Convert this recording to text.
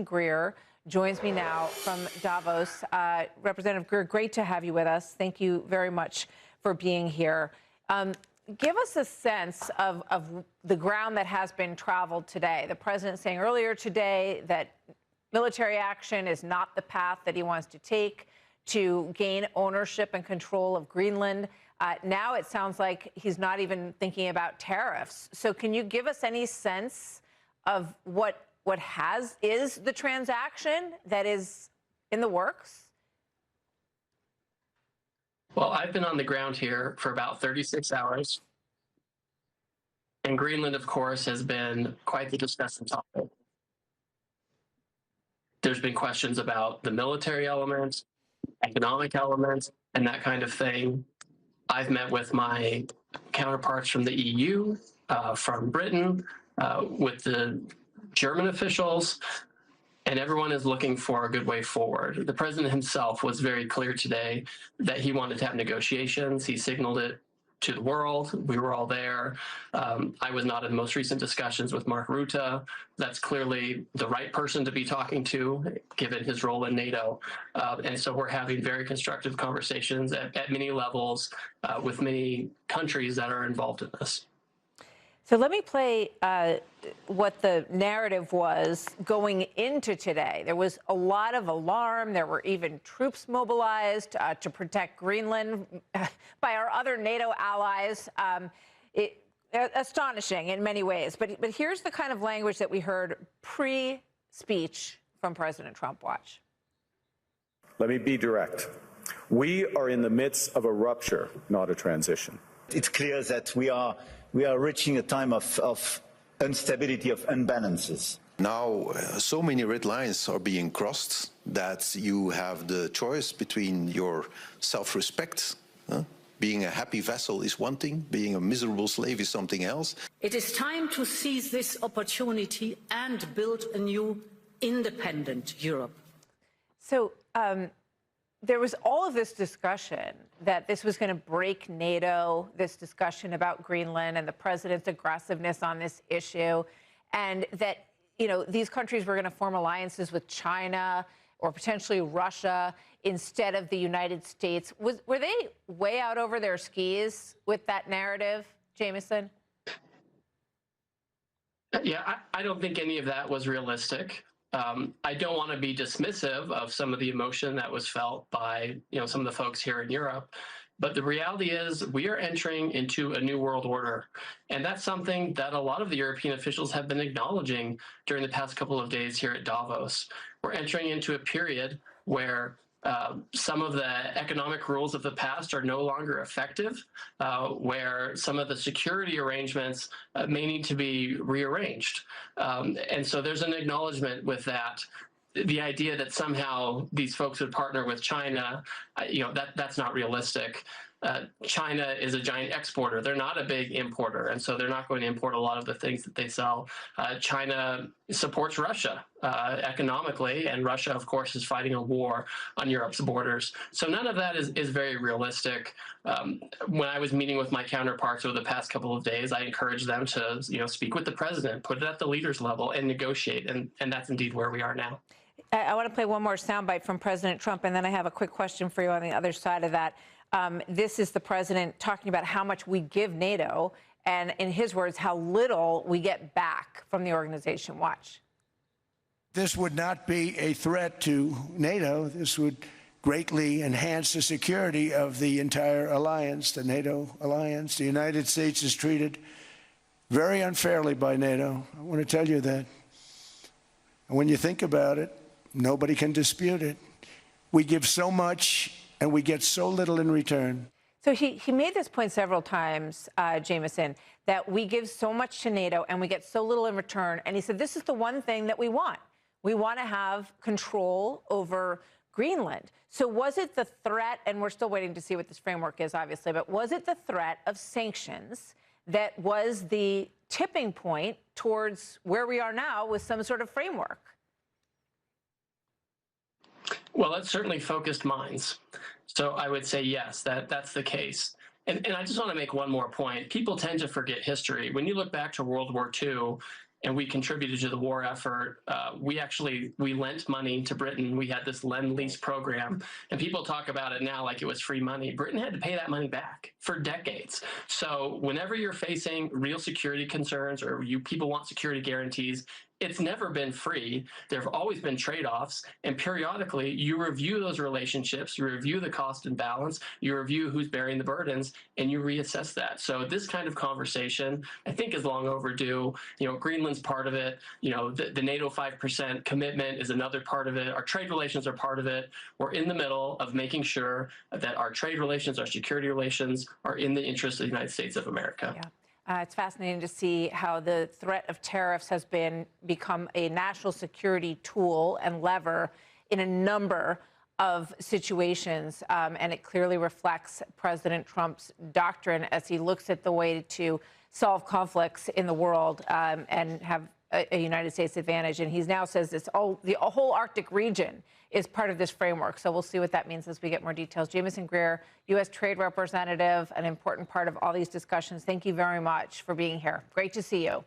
Greer joins me now from Davos. Representative Greer, great to have you with us. Thank you very much for being here. Give us a sense of the ground that has been traveled today. The president saying earlier today that military action is not the path that he wants to take to gain ownership and control of Greenland. Now it sounds like he's not even thinking about tariffs. So can you give us any sense of what is the transaction that is in the works? Well, I've been on the ground here for about 36 hours. And Greenland, of course, has been quite the discussion topic. There's been questions about the military elements, economic elements, and that kind of thing. I've met with my counterparts from the EU, from Britain, with the German officials, and everyone is looking for a good way forward. The president himself was very clear today that he wanted to have negotiations. He signaled it to the world. We were all there. I was not in the most recent discussions with Mark Rutte. That's clearly the right person to be talking to, given his role in NATO. And so we're having very constructive conversations at many levels with many countries that are involved in this. So let me play what the narrative was going into today. There was a lot of alarm. There were even troops mobilized to protect Greenland by our other NATO allies. Astonishing in many ways. But here's the kind of language that we heard pre-speech from President Trump. Watch. Let me be direct. We are in the midst of a rupture, not a transition. It's clear that we are reaching a time of instability, of imbalances. Now, so many red lines are being crossed that you have the choice between your self-respect. Being a happy vassal is one thing, being a miserable slave is something else. It is time to seize this opportunity and build a new independent Europe. So there was all of this discussion that this was going to break NATO, this discussion about Greenland and the president's aggressiveness on this issue, and that, you know, these countries were going to form alliances with China or potentially Russia instead of the United States. Were they way out over their skis with that narrative, Jameson? Yeah, I don't think any of that was realistic. I don't want to be dismissive of some of the emotion that was felt by, some of the folks here in Europe. But the reality is we are entering into a new world order. And that's something that a lot of the European officials have been acknowledging during the past couple of days here at Davos. We're entering into a period where some of the economic rules of the past are no longer effective, where some of the security arrangements may need to be rearranged. And so there's an acknowledgement with that. The idea that somehow these folks would partner with China, that's not realistic. China is a giant exporter. They're not a big importer, and so they're not going to import a lot of the things that they sell. China supports Russia economically, and Russia, of course, is fighting a war on Europe's borders. So none of that is very realistic. When I was meeting with my counterparts over the past couple of days, I encouraged them to, speak with the president, put it at the leaders level, and negotiate, and that's indeed where we are now. I want to play one more soundbite from President Trump, and then I have a quick question for you on the other side of that. This is the president talking about how much we give NATO, and in his words, how little we get back from the organization. Watch. This would not be a threat to NATO. This would greatly enhance the security of the entire alliance, the NATO alliance. The United States is treated very unfairly by NATO. I want to tell you that. And when you think about it, nobody can dispute it. We give so much and we get so little in return. So he made this point several times, Jameson, that we give so much to NATO and we get so little in return. And he said, this is the one thing that we want. We want to have control over Greenland. So was it the threat, and we're still waiting to see what this framework is, obviously, but was it the threat of sanctions that was the tipping point towards where we are now with some sort of framework? Well, it certainly focused minds. So I would say, yes, that's the case. And I just want to make one more point. People tend to forget history. When you look back to World War II, and we contributed to the war effort. We lent money to Britain. We had this Lend-Lease program, and people talk about it now like it was free money. Britain had to pay that money back for decades. So whenever you're facing real security concerns or people want security guarantees, it's never been free. There have always been trade-offs, and periodically you review those relationships, you review the cost and balance, you review who's bearing the burdens, and you reassess that. So this kind of conversation, I think, is long overdue. Greenland's part of it. The NATO 5% commitment is another part of it. Our trade relations are part of it. We're in the middle of making sure that our trade relations, our security relations, are in the interest of the United States of America. Yeah. It's fascinating to see how the threat of tariffs has become a national security tool and lever in a number of situations, and it clearly reflects President Trump's doctrine as he looks at the way to solve conflicts in the world and have a United States advantage. And he now says the whole Arctic region is part of this framework. So we'll see what that means as we get more details. Jamieson Greer, U.S. Trade Representative, an important part of all these discussions. Thank you very much for being here. Great to see you.